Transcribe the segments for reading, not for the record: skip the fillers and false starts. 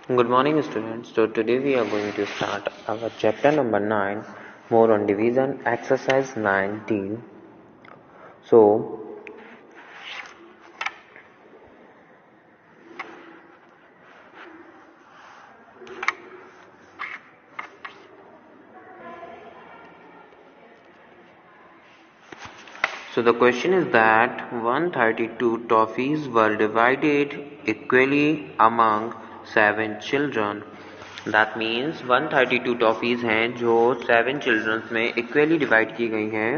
Good morning, students. So today we are going to start our chapter number 9, more on division, exercise 19. So the question is that 132 toffees were divided equally among 7 children. That means 132 toffees हैं जो 7 children में equally divide की गई हैं.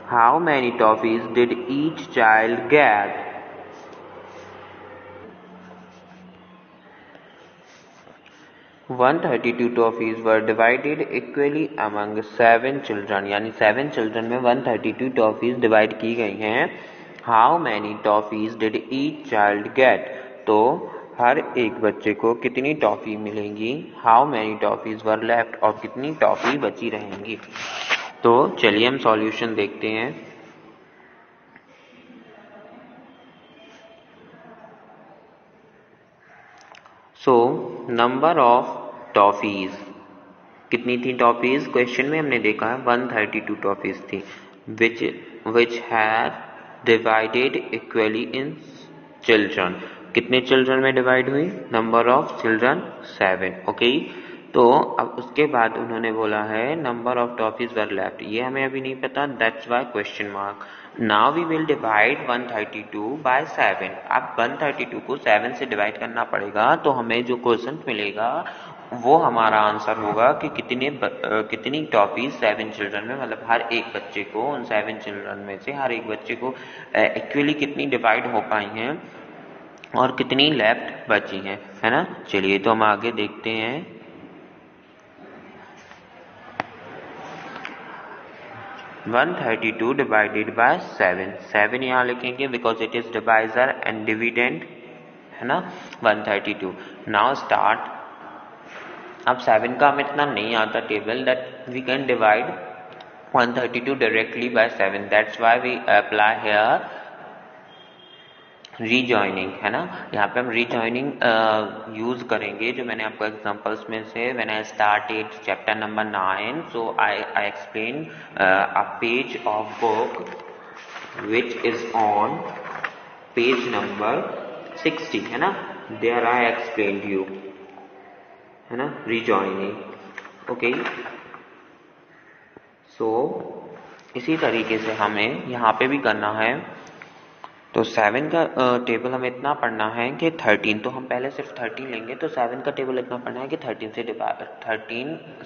How many toffees did each child get? 132 toffees were divided equally among 7 children. यानी 7 children में 132 toffees divide की गई हैं. How many toffees did each child get? तो हर एक बच्चे को कितनी टॉफी मिलेंगी? How many toffees were left? और कितनी टॉफी बची रहेंगी? तो चलिए हम सॉल्यूशन देखते हैं. सो नंबर ऑफ टॉफीज कितनी थी टॉफीज? क्वेश्चन में हमने देखा है 132 टॉफीज थी which has divided equally in children. कितने चिल्ड्रन में डिवाइड हुई? Number of children 7. ओके, तो अब उसके बाद उन्होंने बोला है number of toffees were left. ये हमें अभी नहीं पता, that's why question mark. Now we will divide 132 by 7. अब 132 को 7 से डिवाइड करना पड़ेगा, तो हमें जो क्वेश्चन मिलेगा वो हमारा आंसर होगा कि कितनी टॉफीज 7 चिल्ड्रन में, मतलब हर एक बच्चे को, उन 7 चिल्ड्रन में से हर एक बच्चे को इक्वली कितनी डिवाइड हो पाई हैं और कितनी लेफ्ट बची हैं, है ना. चलिए तो हम आगे देखते हैं. 132 डिवाइडेड बाय 7. 7 यहाँ लिखेंगे because it is divisor and dividend, है ना. 132. Now start. अब 7 का हमें इतना नहीं आता table that we can divide 132 directly by 7. That's why we apply here rejoining, है ना. यहाँ पे हम रीजॉइनिंग यूज करेंगे, जो मैंने आपको एग्जांपल्स में से when I started chapter number 9, so I explain a page of book which is on page number 60, है ना. there I explained you, है ना, rejoining. ओके, सो इसी तरीके से हमें यहाँ पे भी करना है. तो 7 का टेबल हमें इतना पढ़ना है कि 13, तो हम पहले सिर्फ 13 लेंगे. तो 7 का टेबल इतना पढ़ना है कि 13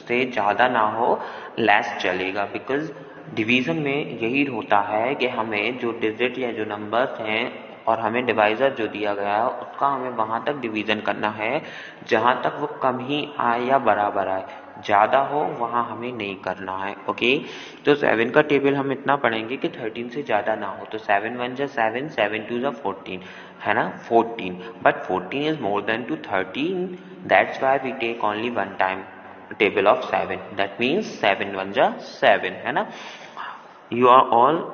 से ज़्यादा ना हो, लेस चलेगा. बिकॉज डिवीज़न में यही होता है कि हमें जो डिजिट या जो नंबर्स हैं और हमें डिवाइज़र जो दिया गया है उसका हमें वहाँ तक डिवीज़न करना है जहाँ तक वो कम ही आए या बराबर आए. ज़्यादा हो वहाँ हमें नहीं करना है. ओके, तो 7 का टेबल हम इतना पढ़ेंगे कि 13 से ज़्यादा ना हो. तो 7 1 जा 7, 7 2 जा 14, है ना, 14. But 14 is more than to 13. That's why we take only one time table of 7. That means 7 1 जा 7, है ना. You are all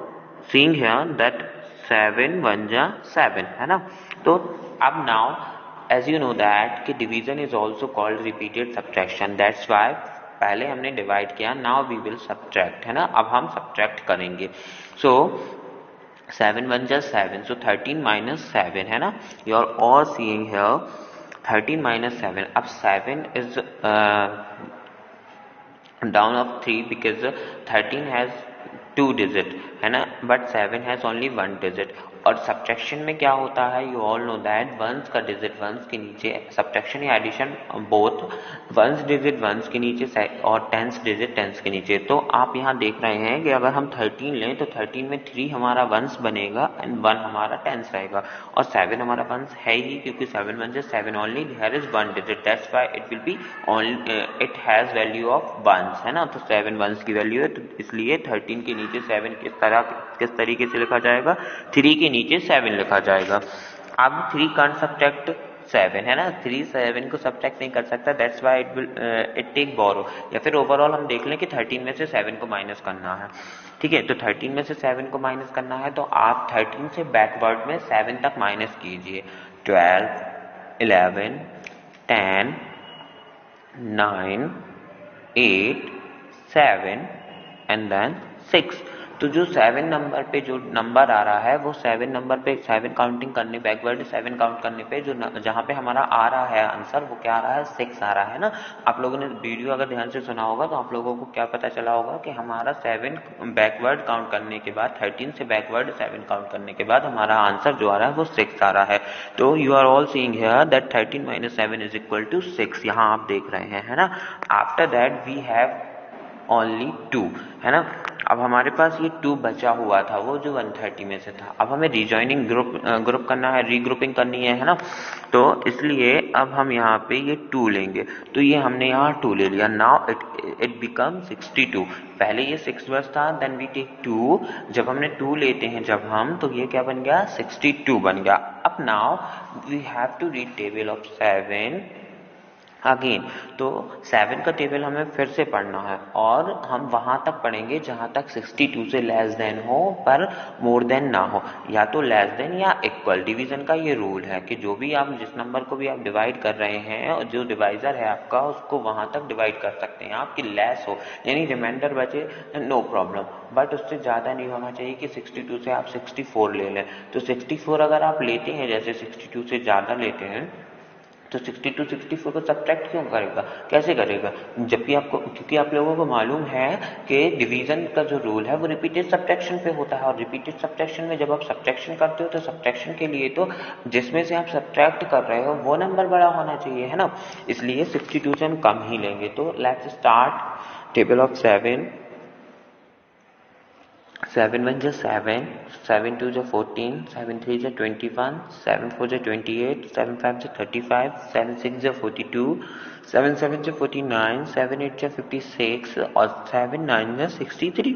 seeing here that 7 1 जा 7, है ना. तो अब now as you know that कि division is also called repeated subtraction. that's why पहले हमने divide किया, now we will subtract, है ना. अब हम subtract करेंगे. so 7 1 जा 7, so 13 minus 7, है ना. you are all seeing here 13 minus 7. अब 7 is down of 3 because 13 has 2 digit, है ना, but 7 has only 1 digit. और सब्ट्रैक्शन में क्या होता है, you all know that ones का डिजिट वंस के नीचे, सब्ट्रैक्शन या addition both, ones digit ones के नीचे और टेंस डिजिट टेंस के नीचे. तो आप यहाँ देख रहे हैं कि अगर हम 13 लें तो 13 में 3 हमारा वंस बनेगा एंड 1 हमारा टेंस रहेगा, और 7 हमारा वंस है ही क्योंकि 7 1 7 only, there is 1 digit. That's why it will be only, it has value of ones, है ना. तो 7 वंस की वैल्यू है, तो इसलिए 13 के नीचे 7 किस तरीके से लिखा जाएगा, 3 के नीचे 7 लिखा जाएगा. अब 3 कांट सब्ट्रैक्ट 7, है ना. 3 7 को सब्ट्रैक्ट नहीं कर सकता. दैट्स व्हाई इट टेक बोरो. या फिर ओवरऑल हम देख लें कि 13 में से 7 को माइनस करना है, ठीक है. तो 13 में से 7 को माइनस करना है, तो आप 13 से बैकवर्ड में 7 तक माइनस कीजिए. 12 11 10, 9, 8, 7 एंड देन 6। तो जो 7 नंबर पे जो नंबर आ रहा है वो 7 नंबर पे 7 काउंटिंग करने बैकवर्ड 7 काउंट करने पे जो जहाँ पे हमारा आ रहा है आंसर वो क्या आ रहा है 6 आ रहा है ना। आप लोगों ने वीडियो अगर ध्यान से सुना होगा तो आप लोगों को क्या पता चला होगा कि हमारा 7 बैकवर्ड काउंट करने के बाद 13 से बैकवर्ड 7 काउंट करने के बाद हमारा आंसर जो आ रहा है वो 6 आ रहा है। तो you are all seeing here that 13 - 7 is equal to 6, यहाँ आप देख रहे हैं, है ना। After that we have only 2, है ना। अब हमारे पास ये 2 बचा हुआ था वो जो 130 में से था। अब हमें रिजॉइनिंग ग्रुप करना है, रीग्रुपिंग करनी है ना। तो इसलिए अब हम यहाँ पे ये 2 लेंगे। तो ये हमने यहाँ 2 ले लिया। Now it become 62। पहले ये 6 था, देन वी टेक 2। जब हमने 2 लेते हैं जब हम, तो ये क्या बन गया 62 बन गया। अब now we have to read table of 7 again. तो 7 का टेबल हमें फिर से पढ़ना है और हम वहां तक पढ़ेंगे जहां तक 62 से लेस देन हो पर मोर देन ना हो, या तो लेस देन या इक्वल। डिवीजन का ये रूल है कि जो भी आप जिस नंबर को भी आप डिवाइड कर रहे हैं और जो डिवाइजर है आपका उसको वहां तक डिवाइड कर सकते हैं आपकी लेस हो, यानी रिमाइंडर बचे नो प्रॉब्लम, बट उससे ज्यादा नहीं होना चाहिए कि 62 से आप 64 ले लें। तो 64 अगर आप लेते हैं, जैसे 62 से ज्यादा लेते हैं, तो 62 64 को सब्ट्रैक्ट क्यों करेगा, कैसे करेगा, जबकि आपको, क्योंकि आप लोगों को मालूम है कि डिवीजन का जो रूल है वो रिपीटेड सब्ट्रैक्शन पे होता है। और रिपीटेड सब्ट्रैक्शन में जब आप सब्ट्रैक्शन करते हो तो सब्ट्रैक्शन के लिए तो जिसमें से आप सब्ट्रैक्ट कर रहे हो वो नंबर बड़ा होना चाहिए, है ना। इसलिए 62 से हम कम ही लेंगे। तो लेट्स स्टार्ट टेबल ऑफ 7। 7 1 जा 7, 7 2 जा 14, 7 3 जा 21, 7 4 जा 28, 7 5 जा 35, 7 6 जा 42, 7 7 जा 49, 7 8 जा 56 और 7 9 जा 63।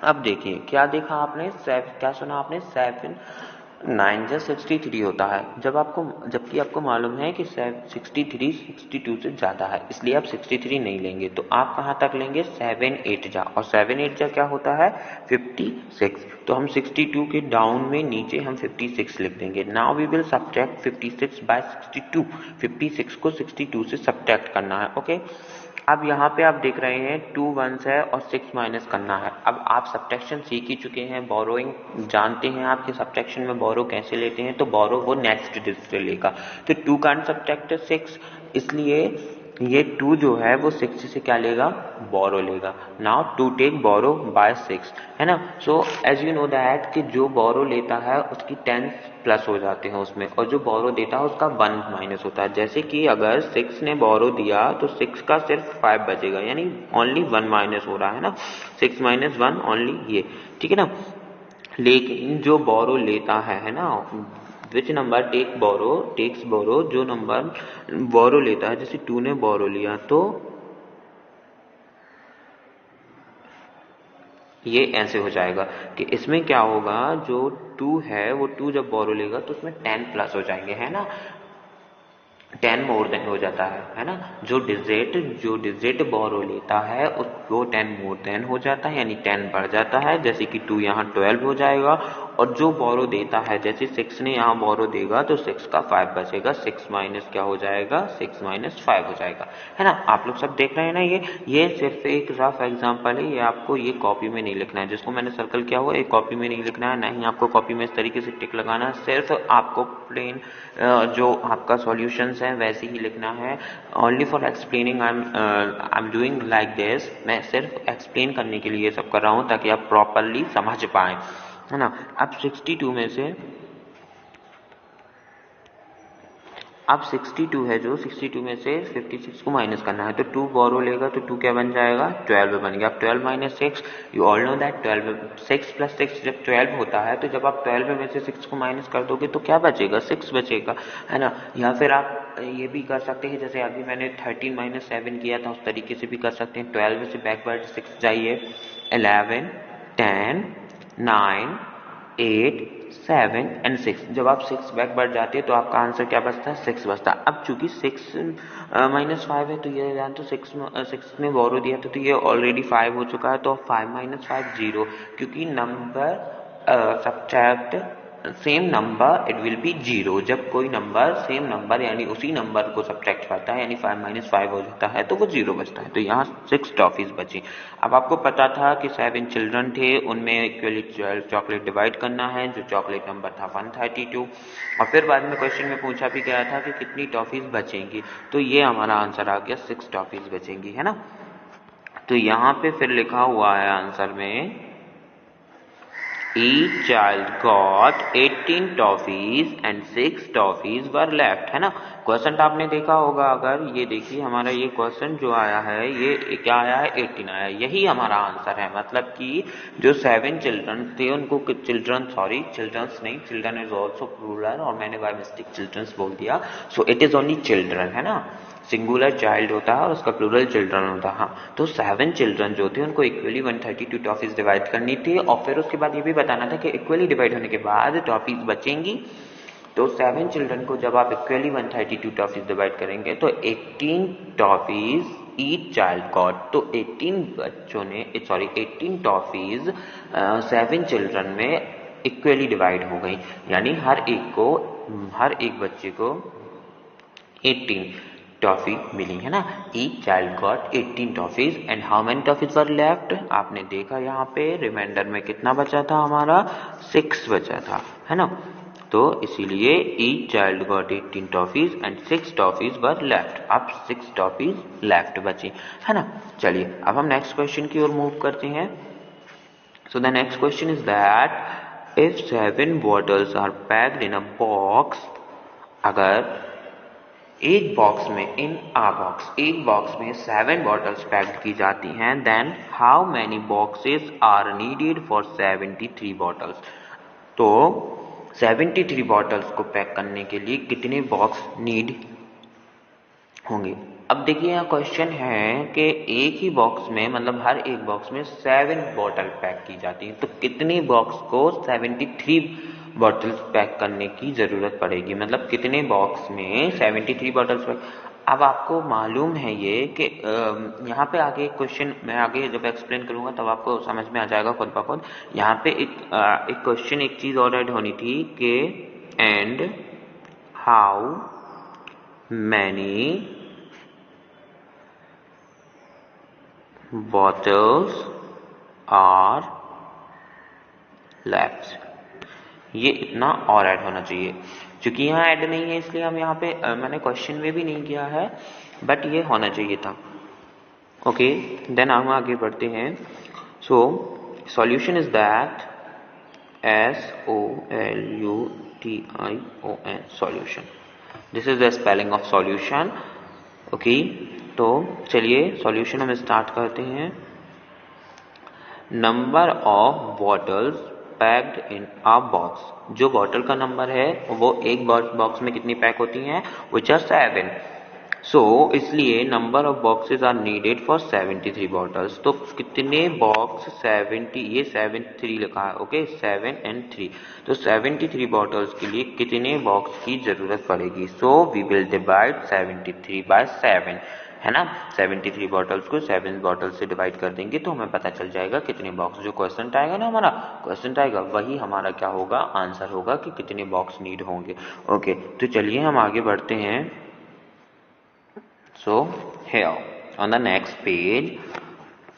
अब देखिए क्या देखा आपने, क्या सुना आपने, 7 9 जा 63 होता है। जबकि आपको मालूम है कि 63 62 से ज्यादा है, इसलिए आप 63 नहीं लेंगे। तो आप कहाँ तक लेंगे, 7 8 जा, और 7 8 जा क्या होता है 56। तो हम 62 के डाउन में नीचे हम 56 लिख देंगे। Now we will subtract 56 by 62। 56 को 62 से सब्ट्रैक्ट करना है, ओके। अब यहाँ पे आप देख रहे हैं 2 1s है और 6 माइनस करना है। अब आप सब्ट्रैक्शन सीख ही चुके हैं, बोरोइंग जानते हैं आप कि सब्ट्रैक्शन में बोरो कैसे लेते हैं। तो बोरो वो नेक्स्ट डिजिट से लेगा। तो 2 कांट सब्ट्रैक्ट 6, इसलिए ये 2 जो है वो 6 से क्या लेगा, बोरो लेगा। नाउ 2 टेक बोरो बाय 6, है ना। So as you know that कि जो बोरो लेता है उसकी 10 प्लस हो जाते हैं उसमें, और जो बोरो देता है उसका 1 माइनस होता है। जैसे कि अगर 6 ने बोरो दिया तो 6 का सिर्फ 5 बचेगा, यानी ओनली 1 माइनस हो रहा है ना, 6 - 1 ओनली ये, ठीक है ना। लेकिन जो बोरो लेता है ना, विच नंबर टेक्स बोरो, जो नंबर बोरो लेता है, जैसे 2 ने बोरो लिया तो ये ऐसे हो जाएगा कि इसमें क्या होगा, जो 2 है वो 2 जब बोरो लेगा तो उसमें 10 प्लस हो जाएंगे, है ना। 10 मोर देन हो जाता है ना। जो डिजिट बोरो लेता है उसको 10 मोर देन हो जाता है, यानी 10 बढ़ जाता है। जैसे कि 2 यहाँ 12 हो जाएगा, और जो बोरो देता है, जैसे 6 ने यहाँ बोरो देगा तो 6 का 5 बचेगा, 6 माइनस क्या हो जाएगा, 6 - 5 हो जाएगा, है ना। आप लोग सब देख रहे हैं ना। ये सिर्फ एक रफ एग्जांपल है, ये आपको ये कॉपी में नहीं लिखना है। जिसको मैंने सर्कल किया हुआ, एक कॉपी में नहीं लिखना है, ना ही आपको कॉपी में इस तरीके से टिक लगाना है। सिर्फ आपको प्लेन जो आपका सॉल्यूशंस है वैसे ही लिखना है। Only for explaining I am doing like this. मैं सिर्फ एक्सप्लेन करने के लिए सब कर रहा हूँ ताकि आप प्रॉपरली समझ पाए, है ना। अब 62 में से अब 62 है, जो 62 में से 56 को माइनस करना है। तो 2 बोरो लेगा तो 2 क्या बन जाएगा, 12 बन गया। अब 12 - 6, यू ऑल नो दैट 6 + 6 जब 12 होता है, तो जब आप 12 में से 6 को माइनस कर दोगे तो क्या बचेगा, 6 बचेगा, है ना। या फिर आप ये भी कर सकते हैं, जैसे अभी मैंने 13 - 7 किया था उस तरीके से भी कर सकते हैं। 12 से बैकवर्ड 6 जाइए, 11 10 9 8 7 एंड 6। जब आप 6 बैक बढ़ जाते हैं तो आपका आंसर क्या बचता है, 6 बचता है। अब चूंकि 6 - 5 है तो ये जान तो 6 ने बोरो दिया तो ये ऑलरेडी 5 हो चुका है। तो 5 - 5 0, क्योंकि number subtract same number it will B 0। जब कोई नंबर सेम नंबर यानी उसी नंबर को सब्ट्रैक्ट करता है यानी 5 - 5 हो जाता है तो वो 0 बचता है। तो यहाँ 6 टॉफीज बची। अब आपको पता था कि 7 चिल्ड्रन थे, उनमें इक्वली 12 चॉकलेट डिवाइड करना है, जो चॉकलेट नंबर था 132। और फिर बाद में क्वेश्चन में पूछा भी गया था कि कितनी टॉफीज बचेंगी, तो ये हमारा आंसर आ गया 6 टॉफीज बचेंगी, है ना। तो यहाँ पे फिर लिखा हुआ है आंसर में each child got 18 toffees and 6 toffees were left, है ना। क्वेश्चन आपने देखा होगा, अगर ये देखिए हमारा ये क्वेश्चन जो आया है ये क्या आया है, 18 आया है, यही हमारा आंसर है। मतलब कि जो 7 चिल्ड्रन थे उनको चिल्ड्रंस नहीं, चिल्ड्रन इज ऑल्सो प्लूरल और मैंने बाय मिस्टेक चिल्ड्रंस बोल दिया, so it is only children, है ना। सिंगुलर चाइल्ड होता है और उसका प्लूरल चिल्ड्रन होता है। हाँ, तो 7 चिल्ड्रन जो थे उनको इक्वली 132 टॉफीज डिवाइड करनी थी और फिर उसके बाद ये भी बताना था कि इक्वली डिवाइड होने के बाद टॉफीज बचेंगी। तो 7 चिल्ड्रन को जब आप इक्वली 132 टॉफीज डिवाइड करेंगे तो 18 टॉफीज ईच चाइल्ड गॉट, तो 18 टॉफीज 7 चिल्ड्रन में इक्वली डिवाइड हो गई, यानी हर एक बच्चे को 18 टॉफी मिली, है ना। Each child got 18 toffees and how many toffees were left, आपने देखा यहाँ पे रिमाइंडर में कितना बचा था हमारा, 6 बचा था, है ना। तो इसीलिए each child got 18 toffees and 6 toffees were left, अब 6 टॉफीज लेफ्ट बची, है ना। चलिए अब हम नेक्स्ट क्वेश्चन की ओर मूव करते हैं। So the next question is that if 7 bottles are packed in a box, अगर एक बॉक्स में 7 बॉटल्स पैक्ड की जाती हैं, then how many boxes are needed for 73 bottles, तो 73 बॉटल्स को पैक करने के लिए कितने बॉक्स नीड होंगे। अब देखिए यहाँ क्वेश्चन है कि एक ही बॉक्स में, मतलब हर एक बॉक्स में 7 बॉटल पैक की जाती है, तो कितने बॉक्स को 73 बॉटल्स पैक करने की जरूरत पड़ेगी, मतलब कितने बॉक्स में 73 बॉटल्स पैक। अब आपको मालूम है ये कि यहाँ पे आगे क्वेश्चन मैं आगे जब एक्सप्लेन करूंगा तब आपको समझ में आ जाएगा खुद ब खुद। यहाँ पे एक क्वेश्चन एक चीज और ऐड होनी थी कि and how many bottles are left, ये इतना और ऐड होना चाहिए। क्योंकि यहाँ ऐड नहीं है इसलिए हम यहाँ पे मैंने क्वेश्चन में भी नहीं किया है, बट ये होना चाहिए था। ओके, देन हम आगे बढ़ते हैं। So solution is that SOLUTION, solution, this is the spelling of solution. Okay, तो चलिए सॉल्यूशन हम स्टार्ट करते हैं। Number of bottles packed in a box, जो बॉटल का नंबर है वो एक बॉक्स में कितनी पैक होती हैं, विच आर 7। सो इसलिए number of boxes are needed for 73 bottles, तो कितने बॉक्स 70, ये 73 लिखा है, ओके 7 and 3, तो 73 बॉटल्स के लिए कितने बॉक्स की जरूरत पड़ेगी। So we will divide 73 by 7, है ना। 73 बॉटल्स को 7 बॉटल से डिवाइड कर देंगे तो हमें पता चल जाएगा कितने बॉक्स, जो क्वेश्चन आएगा ना हमारा क्वेश्चन आएगा वही हमारा क्या होगा, आंसर होगा कि कितने बॉक्स नीड होंगे। ओके, तो चलिए हम आगे बढ़ते हैं। So here on the next page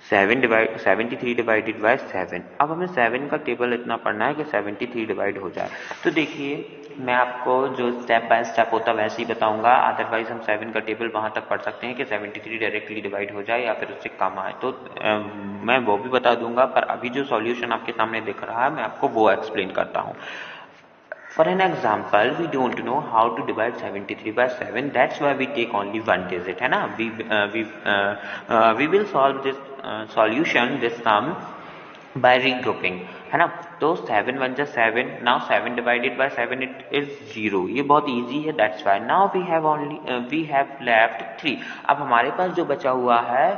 73 divided by 7। अब हमें 7 का टेबल इतना पढ़ना है कि 73 डिवाइड हो जाए। तो देखिए मैं आपको जो स्टेप बाय स्टेप होता है वैसे ही बताऊंगा, अदरवाइज हम 7 का टेबल वहां तक पढ़ सकते हैं कि 73 डायरेक्टली डिवाइड हो जाए या फिर उससे कम आए, तो मैं वो भी बता दूंगा। पर अभी जो सॉल्यूशन आपके सामने दिख रहा है मैं आपको वो एक्सप्लेन करता हूँ। For an example, we don't know how to divide 73 by 7. That's why we take only one digit, है ना। We will solve this solution, this sum by regrouping, है ना। तो 7 1 जा 7, now 7 divided by 7 it is 0, ये बहुत easy है, that's why now we have left 3। अब हमारे पास जो बचा हुआ है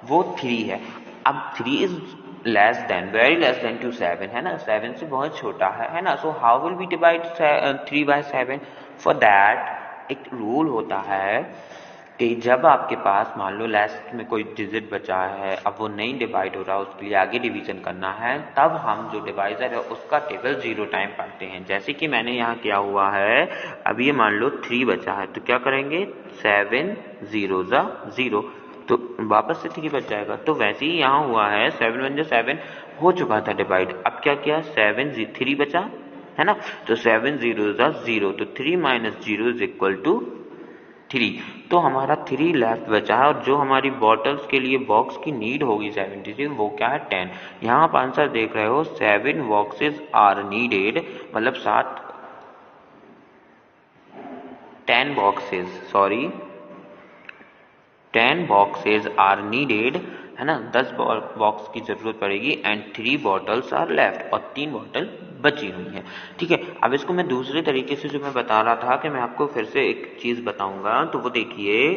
वो 3 है। अब 3 is less than, very less than to 7, है ना, 7 से बहुत छोटा है ना। So how will we divide 3 by 7? For that एक रूल होता है कि जब आपके पास मान लो लास्ट में कोई डिजिट बचा है, अब वो नहीं डिवाइड हो रहा, उसके लिए आगे डिवीजन करना है, तब हम जो डिवाइजर है उसका टेबल 0 टाइम पढ़ते हैं। जैसे कि मैंने यहाँ किया हुआ है, अब ये मान लो 3 बचा है, तो क्या करेंगे 7 0 ज़ा 0, तो वापस से 3 बच जाएगा। तो वैसे ही यहाँ हुआ है 7 1 7 हो चुका था डिवाइड, अब क्या किया 7 3 बचा है ना, तो 7 0 ज़ा 0, तो 3 माइनस 0 इज इक्वल टू 3, तो हमारा 3 लेफ्ट बचा है। और जो हमारी बॉटल्स के लिए बॉक्स की नीड होगी 73, वो क्या है 10। यहाँ आप आंसर देख रहे हो 7 बॉक्सेस आर नीडेड, मतलब 10 बॉक्सेस आर नीडेड, है ना, 10 बॉक्स की जरूरत पड़ेगी एंड 3 बॉटल्स आर लेफ्ट, और 3 बॉटल बची हुई है। ठीक है, अब इसको मैं दूसरे तरीके से जो मैं बता रहा था कि मैं आपको फिर से एक चीज बताऊंगा, तो वो देखिए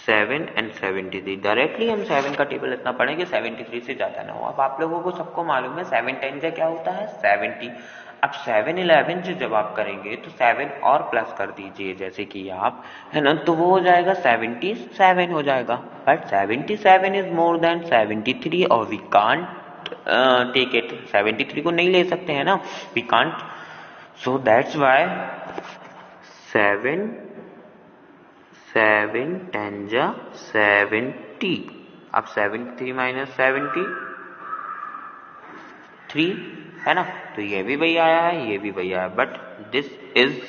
7 एंड 73, डायरेक्टली हम 7 का टेबल इतना पढ़ेंगे 73 से ज्यादा ना हो। अब आप लोगों को सबको मालूम है 7 10 का क्या होता है 70। अब 7 11 से जब आप करेंगे तो 7 और प्लस कर दीजिए, जैसे कि आप, है ना, तो वो हो जाएगा 77 हो जाएगा। बट 77 इज मोर देन 73 और वी कांट टेक इट, 73 को नहीं ले सकते हैं ना, we can't, so that's why 7 10 जा 70। अब 73 माइनस 73 है ना, तो ये भी वही आया है, ये भी वही आया, but this is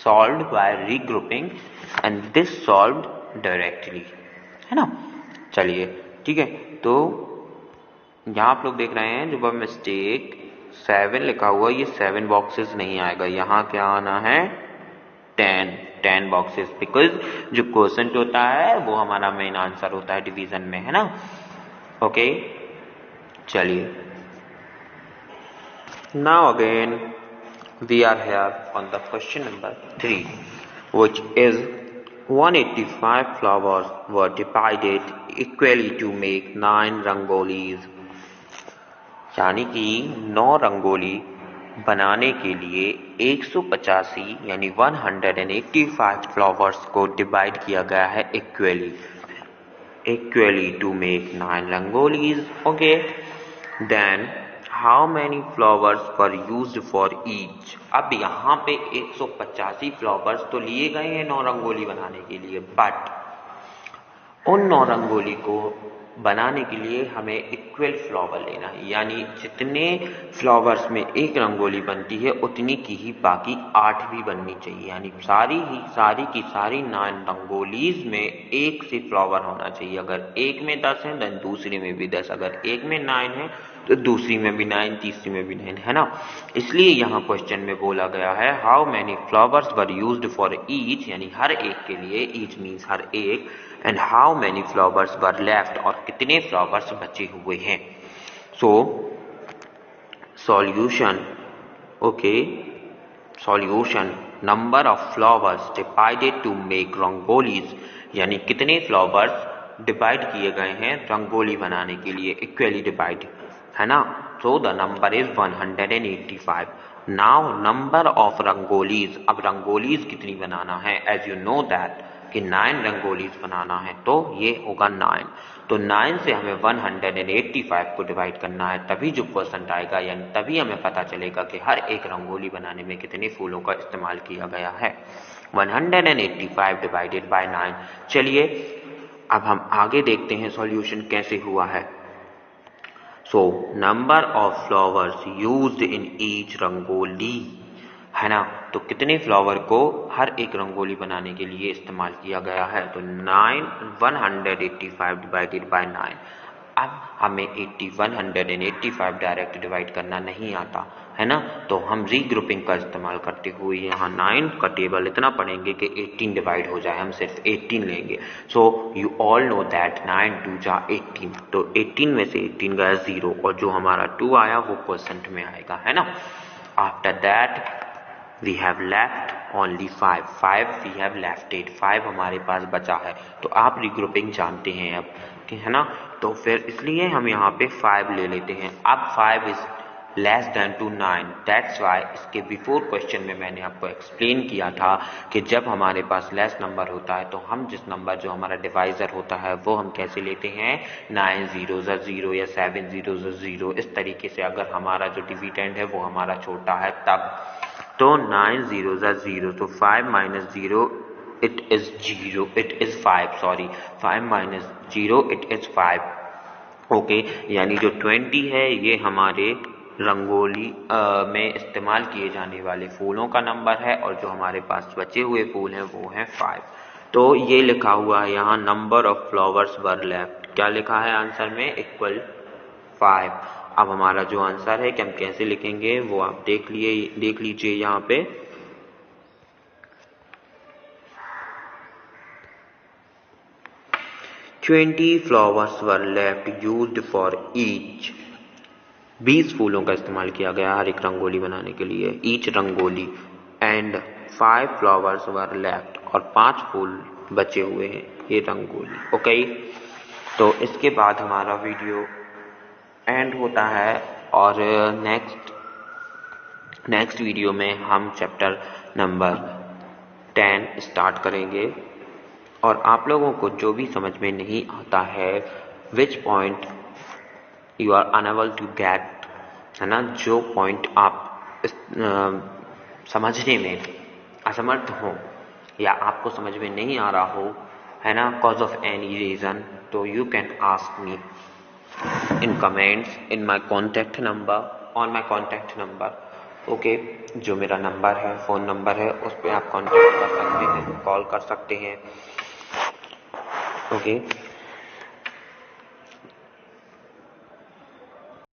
solved by regrouping and this solved directly, है ना। चलिए ठीक है, तो यहाँ आप लोग देख रहे हैं जो मिस्टेक 7 लिखा हुआ, ये 7 बॉक्सेस नहीं आएगा, यहाँ क्या आना है 10 बॉक्सेस, बिकॉज जो क्वोशंट होता है वो हमारा मेन आंसर होता है डिवीजन में, है ना। ओके, चलिए, now again we are here on the question number 3, which is 185 flowers were divided equally to make 9 rangolis, यानी कि 9 रंगोली बनाने के लिए 185 यानी 185 फ्लावर्स को डिवाइड किया गया है equally to make 9 rangolis. Okay, then how many flowers were used for each. अब यहाँ पे 185 फ्लावर्स तो लिए गए हैं 9 रंगोली बनाने के लिए, बट उन 9 रंगोली को बनाने के लिए हमें इक्वल फ्लावर लेना है, यानी जितने फ्लावर्स में एक रंगोली बनती है उतनी की ही बाकी 8 भी बननी चाहिए, यानी सारी की सारी 9 रंगोलीज में एक से फ्लावर होना चाहिए। अगर एक में 10 है तो दूसरी में भी 10, अगर एक में 9 है तो दूसरी में भी 9, तीसरी में भी 9, है ना। इसलिए यहाँ क्वेश्चन में बोला गया है how many flowers were used for each, यानी हर एक के लिए, ईच मीन्स हर एक, and how many flowers were left, और कितने फ्लावर्स बचे हुए हैं। So solution, okay, solution number of flowers divided to make rangolis, यानी कितने फ्लावर्स डिवाइड किए गए हैं रंगोली बनाने के लिए, इक्वली डिवाइड, है ना। So the number is 185। Now number of rangolis, अब रंगोलीज कितनी बनाना है, एज यू नो दैट कि 9 रंगोलीज बनाना है, तो ये होगा 9, तो 9 से हमें 185 को डिवाइड करना है, तभी जो परसेंट आएगा, यानी तभी हमें पता चलेगा कि हर एक रंगोली बनाने में कितने फूलों का इस्तेमाल किया गया है। 185 डिवाइडेड बाय 9। चलिए अब हम आगे देखते हैं सॉल्यूशन कैसे हुआ है। So number of flowers used in each rangoli, है ना, तो कितने फ्लावर को हर एक रंगोली बनाने के लिए इस्तेमाल किया गया है, तो 185 डिवाइडेड बाय 9। अब हमें 185 डायरेक्ट डिवाइड करना नहीं आता, है ना, तो हम रीग्रुपिंग का इस्तेमाल करते हुए यहाँ 9 का टेबल इतना पढ़ेंगे कि 18 डिवाइड हो जाए, हम सिर्फ 18 लेंगे। So you all know that 9 2 जा 18, तो 18 में से 18 गया 0, और जो हमारा 2 आया वो परसेंट में आएगा, है ना। After that we have left only 5 we have left it, 5 हमारे पास बचा है, तो आप रिग्रुपिंग जानते हैं अब, है ना, तो फिर इसलिए हम यहाँ पे 5 ले लेते हैं। अब 5 is less than to 9। That's why इसके बिफोर क्वेश्चन में मैंने आपको एक्सप्लेन किया था कि जब हमारे पास लेस नंबर होता है तो हम जिस नंबर जो हमारा डिवाइजर होता है वो हम कैसे लेते हैं, 9 zeros 0 या 7 zeros 0। इस तरीके से अगर हमारा जो डिविडेंड है वो हमारा छोटा है तब। तो 9 zeros 0, तो 5 minus 0 it is 0, it is 5, sorry 5 minus 0 it is 5। Okay, यानी जो 20 है ये हमारे रंगोली में इस्तेमाल किए जाने वाले फूलों का नंबर है और जो हमारे पास बचे हुए फूल हैं वो हैं 5। तो ये लिखा हुआ है यहाँ number of flowers were left, क्या लिखा है आंसर में, इक्वल 5। अब हमारा जो आंसर है कि हम कैसे लिखेंगे वो आप देख लीजिए यहाँ पे। Twenty flowers were left used for each, 20 फूलों का इस्तेमाल किया गया हर एक रंगोली बनाने के लिए, each rangoli. And 5 flowers were left, और 5 फूल बचे हुए हैं ये रंगोली। ओके, तो इसके बाद हमारा वीडियो एंड होता है और नेक्स्ट वीडियो में हम चैप्टर नंबर 10 स्टार्ट करेंगे। और आप लोगों को जो भी समझ में नहीं आता है, which point you are unable to get, है ना, जो पॉइंट आप समझने में असमर्थ हो या आपको समझ में नहीं आ रहा हो, है ना, कॉज ऑफ एनी रीजन, तो you can ask me in comments in my contact number, on my contact number. Okay, जो मेरा नंबर है, फ़ोन नंबर है, उस पर आप कॉन्टैक्ट कर सकते हैं, कॉल कर सकते हैं। ओके।